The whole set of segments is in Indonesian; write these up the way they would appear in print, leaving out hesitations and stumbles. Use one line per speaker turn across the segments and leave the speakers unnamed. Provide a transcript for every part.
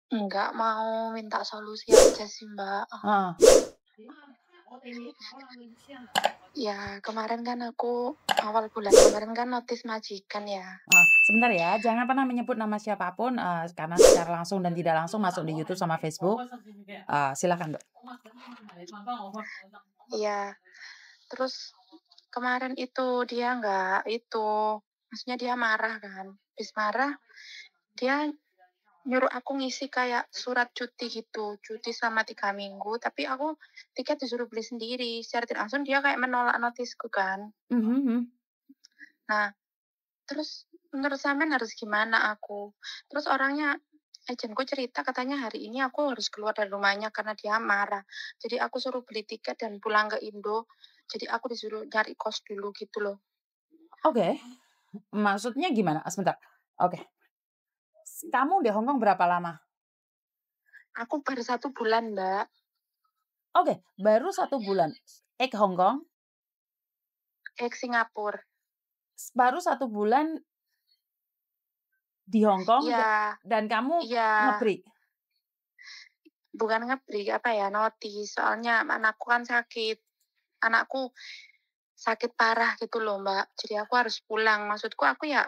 Enggak mau minta solusi aja sih, Mbak.
Heeh.
Ya, kemarin kan aku awal bulan kemarin kan notis majikan ya.
Heeh, sebentar ya, jangan pernah menyebut nama siapapun, karena secara langsung dan tidak langsung masuk di YouTube sama Facebook. Silakan, Mbak.
Iya, terus kemarin itu dia maksudnya dia marah kan. Habis marah, dia nyuruh aku ngisi kayak surat cuti gitu, cuti selama 3 minggu, tapi aku tiket disuruh beli sendiri. Secara tidak langsung dia kayak menolak notisku kan.
Mhm.
Nah, terus menurut sampean harus gimana aku? Terus agenku cerita katanya hari ini aku harus keluar dari rumahnya karena dia marah. Jadi aku suruh beli tiket dan pulang ke Indo. Jadi aku disuruh nyari kos dulu gitu loh.
Oke, maksudnya gimana? Sebentar, oke. Kamu di Hong Kong berapa lama?
Aku baru 1 bulan, Mbak.
Oke, baru 1 bulan. Hong Kong,
Singapura.
baru 1 bulan di Hong Kong
Iya,
dan kamu
iya.
nge-break?
Bukan nge-break, notis. Soalnya anakku kan sakit. Anakku sakit parah gitu loh, Mbak. Jadi aku harus pulang. Maksudku aku ya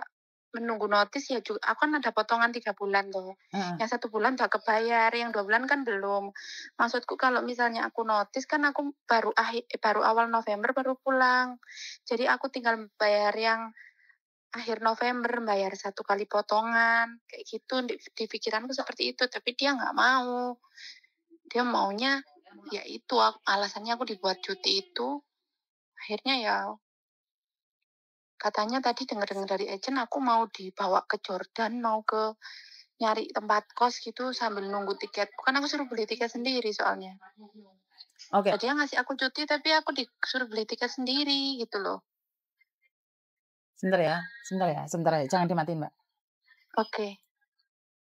menunggu notis ya juga. Aku kan ada potongan 3 bulan tuh.
Heeh.
Yang 1 bulan udah kebayar, yang 2 bulan kan belum. Maksudku kalau misalnya aku notis kan aku baru awal November baru pulang. Jadi aku tinggal bayar yang akhir November, bayar 1 kali potongan. Kayak gitu di pikiranku seperti itu. Tapi dia nggak mau. Dia maunya ya itu alasannya aku dibuat cuti itu. Akhirnya ya katanya tadi dengar-dengar dari agent aku mau dibawa ke Jordan, mau ke nyari tempat kos gitu sambil nunggu tiket. Bukan aku suruh beli tiket sendiri soalnya.
Oke,
Dia ngasih aku cuti tapi aku disuruh beli tiket sendiri gitu loh.
sebentar ya, sebentar ya, sebentar ya, jangan dimatiin, Mbak.
Oke.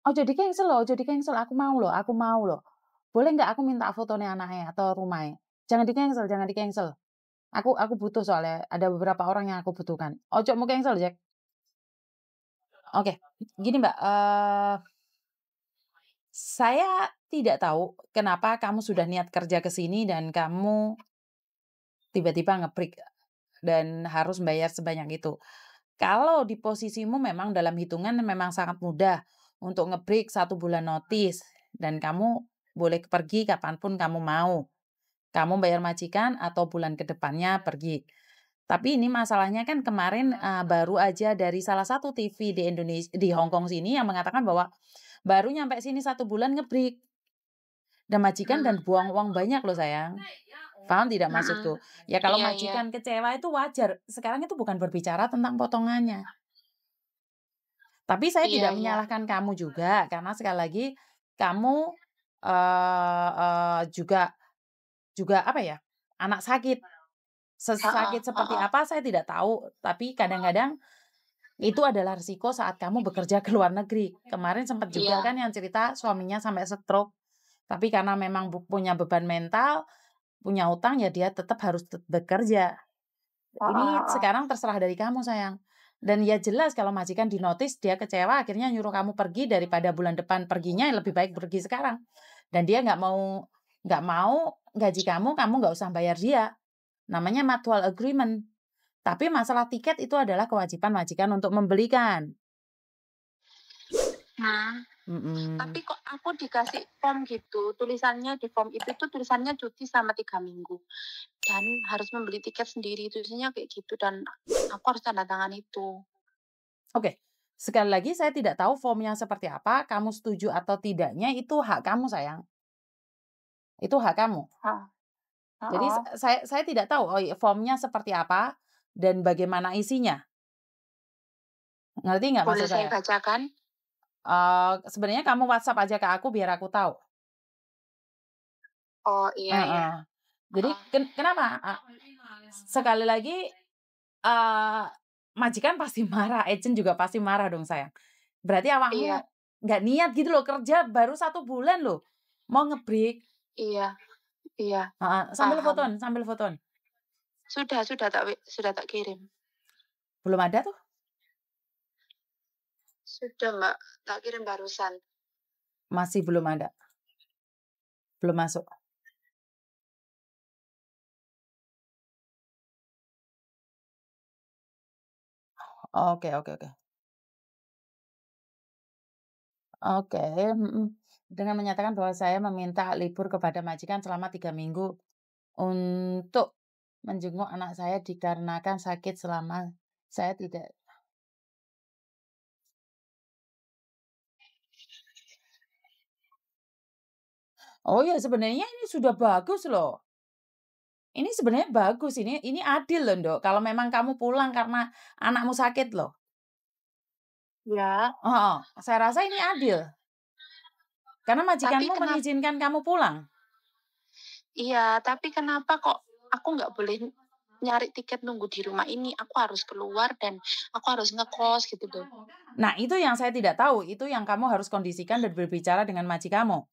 Ojo di-cancel loh, ojo di-cancel, aku mau loh, aku mau loh. Boleh nggak aku minta fotonya anaknya atau rumahnya? Jangan di-cancel, jangan di-cancel. Aku butuh soalnya, ada beberapa orang yang aku butuhkan. Ojo mau cancel, Jack. Oke, gini Mbak, saya tidak tahu kenapa kamu sudah niat kerja ke sini dan kamu tiba-tiba nge-break dan harus bayar sebanyak itu. Kalau di posisimu memang dalam hitungan memang sangat mudah untuk nge-break 1 bulan notis dan kamu boleh pergi kapanpun kamu mau. Kamu bayar majikan atau bulan ke depannya pergi. Tapi ini masalahnya kan kemarin, baru aja dari salah satu TV di Hong Kong sini yang mengatakan bahwa baru nyampe sini 1 bulan nge-break dan majikan
Hmm.
dan buang uang banyak loh sayang. Paham tidak
Mm-mm.
maksudku? Ya kalau
Iya, iya.
majikan kecewa itu wajar, sekarang itu bukan berbicara tentang potongannya. Tapi saya
Iya,
tidak
iya.
menyalahkan kamu juga, karena sekali lagi kamu, eee eee, juga juga apa ya, anak sakit.
Heeh,
Sesakit seperti
heeh.
apa saya tidak tahu, tapi kadang-kadang itu adalah resiko saat kamu bekerja ke luar negeri. Kemarin sempat juga
Iya.
kan yang cerita suaminya sampai stroke, tapi karena memang punya beban mental, punya utang, ya dia tetap harus bekerja.
Heeh,
Ini
heeh.
sekarang terserah dari kamu sayang. Dan ya jelas kalau majikan di-notice dia kecewa akhirnya nyuruh kamu pergi daripada bulan depan perginya, ya lebih baik pergi sekarang. Dan dia nggak mau gaji kamu, kamu nggak usah bayar dia. Namanya mutual agreement. Tapi masalah tiket itu adalah kewajiban majikan untuk membelikan.
Hmm.
Mhm.
Tapi kok aku dikasih form gitu, tulisannya di form itu tuh tulisannya cuti selama 3 minggu dan harus membeli tiket sendiri, tulisannya kayak gitu dan aku harus tanda tangan itu.
Oke, sekali lagi saya tidak tahu formnya seperti apa, kamu setuju atau tidaknya itu hak kamu sayang, itu hak kamu.
Hah,
Jadi
heeh.
saya tidak tahu, formnya seperti apa dan bagaimana isinya, ngerti nggak
Boleh
maksud
saya
saya?
bacakan?
Sebenarnya kamu WhatsApp aja ke aku biar aku tahu.
Oh, iya, iya.
Heeh. Jadi
Heeh.
kenapa? Sekali lagi, eee, majikan pasti marah, agent juga pasti marah dong sayang. Berarti awakmu
Iya,
nggak niat gitu loh kerja baru 1 bulan loh, mau nge-break.
iya, iya,
Heeh,
paham.
sambil foton.
Sudah tak kirim.
Belum ada tuh?
Sudah, Mbak, tak kirim barusan.
Masih belum ada? Belum masuk? Oke oke oke. Oke, Dengan menyatakan bahwa saya meminta libur kepada majikan selama 3 minggu untuk menjenguk anak saya dikarenakan sakit selama saya tidak. Oh ya, sebenarnya ini sudah bagus loh. Ini sebenarnya bagus, ini adil loh, Nduk, kalau memang kamu pulang karena anakmu sakit loh.
Ya,
Heeh, saya rasa ini adil, karena
tapi
majikanmu
kenapa?
mengizinkan kamu pulang.
Iya, tapi kenapa kok aku nggak boleh nyari tiket nunggu di rumah ini? Aku harus keluar dan aku harus ngekos gitu tuh.
Nah, itu yang saya tidak tahu, itu yang kamu harus kondisikan dan berbicara dengan majikanmu.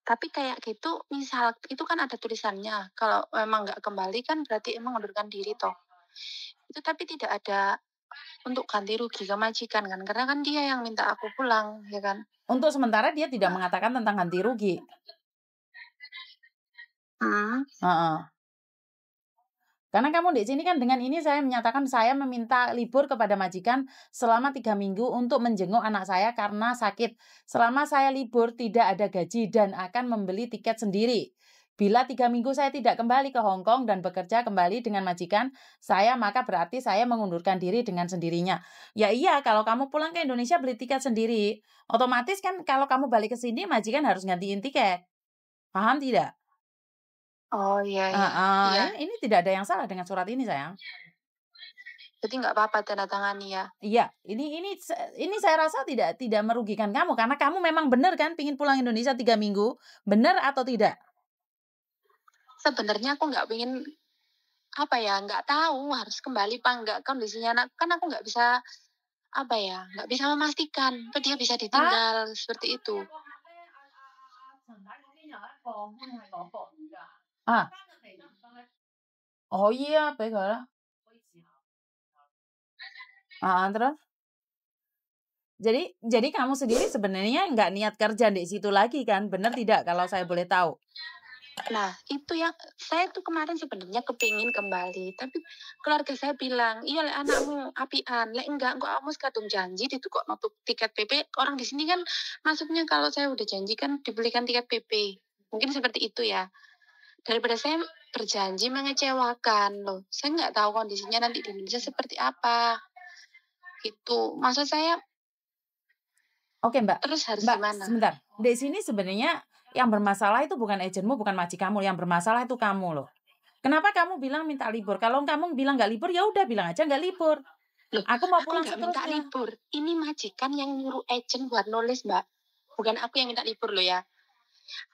Tapi kayak gitu, misal itu kan ada tulisannya, kalau memang nggak kembali kan berarti emang mengundurkan diri toh. Itu tapi tidak ada untuk ganti rugi ke majikan kan, karena kan dia yang minta aku pulang, ya kan?
Untuk sementara dia tidak mengatakan tentang ganti rugi.
Hmm.
Heeh. Karena kamu di sini kan dengan ini saya menyatakan saya meminta libur kepada majikan selama 3 minggu untuk menjenguk anak saya karena sakit. Selama saya libur tidak ada gaji dan akan membeli tiket sendiri. Bila 3 minggu saya tidak kembali ke Hong Kong dan bekerja kembali dengan majikan saya, maka berarti saya mengundurkan diri dengan sendirinya. Ya iya, kalau kamu pulang ke Indonesia beli tiket sendiri, otomatis kan kalau kamu balik ke sini majikan harus gantiin tiket. Paham tidak?
Oh iya iya iya.
Ini tidak ada yang salah dengan surat ini, sayang.
Jadi nggak apa-apa tanda tangani ya.
Iya, ini saya rasa tidak merugikan kamu karena kamu memang benar kan pingin pulang Indonesia 3 minggu, benar atau tidak?
Sebenarnya aku nggak pengen apa ya, nggak tahu harus kembali apa enggak kondisinya anak kan aku nggak bisa apa ya, nggak bisa memastikan apa dia bisa
Hah?
ditinggal seperti itu.
À, oh iya, phải gọi đó. Terus? Jadi kamu sendiri sebenarnya nggak niat kerja di situ lagi kan, benar tidak kalau saya boleh tahu?
Nah, itu yang saya tuh kemarin sebenarnya kepingin kembali, tapi keluarga saya bilang, "Iya lek anakmu apian, lek enggak kok kamu kadung janji itu kok nutup tiket PP." Orang di sini kan maksudnya kalau saya udah janji kan dibelikan tiket PP. Mungkin seperti itu ya. Daripada saya berjanji mengecewakan loh. Saya nggak tahu kondisinya nanti di Indonesia seperti apa. Gitu. Maksud saya
Oke, Mbak.
terus harus
Mbak,
gimana?
sebentar. Di sini sebenarnya yang bermasalah itu bukan agenmu, bukan majikanmu, yang bermasalah itu kamu loh. Kenapa kamu bilang minta libur? Kalau kamu bilang nggak libur, ya udah bilang aja nggak libur.
Loh,
Aku mau
aku
pulang
nggak minta
seterusnya.
libur. Ini majikan yang nyuruh agent buat nulis, Mbak. Bukan aku yang minta libur loh ya.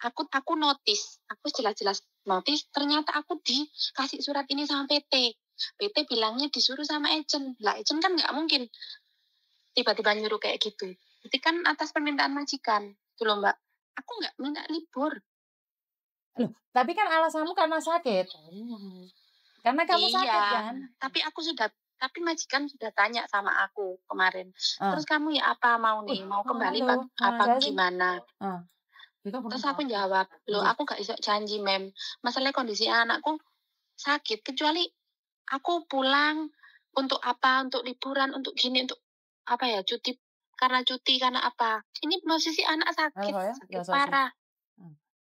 Aku notis. Aku jelas-jelas notis. Ternyata aku dikasih surat ini sama PT. PT bilangnya disuruh sama agent. Lah, agent kan nggak mungkin tiba-tiba nyuruh kayak gitu. Itu kan atas permintaan majikan. Itu loh, Mbak. Aku nggak minta libur.
Loh, tapi kan alasanmu karena sakit. Karena kamu sakit
Iya,
kan?
tapi majikan sudah tanya sama aku kemarin.
Ah.
Terus kamu ya apa mau nih? Mau kembali
Halo,
apa
saya sih.
gimana?
Ah,
Terus aku jawab, loh
Ji.
aku gak bisa janji mem. Masalah kondisi anakku sakit. Kecuali aku pulang untuk apa? Untuk liburan, untuk gini, untuk apa ya? Cuti karena apa? Ini posisi anak sakit,
Halo ya,
sakit
nggak usah sih.
parah.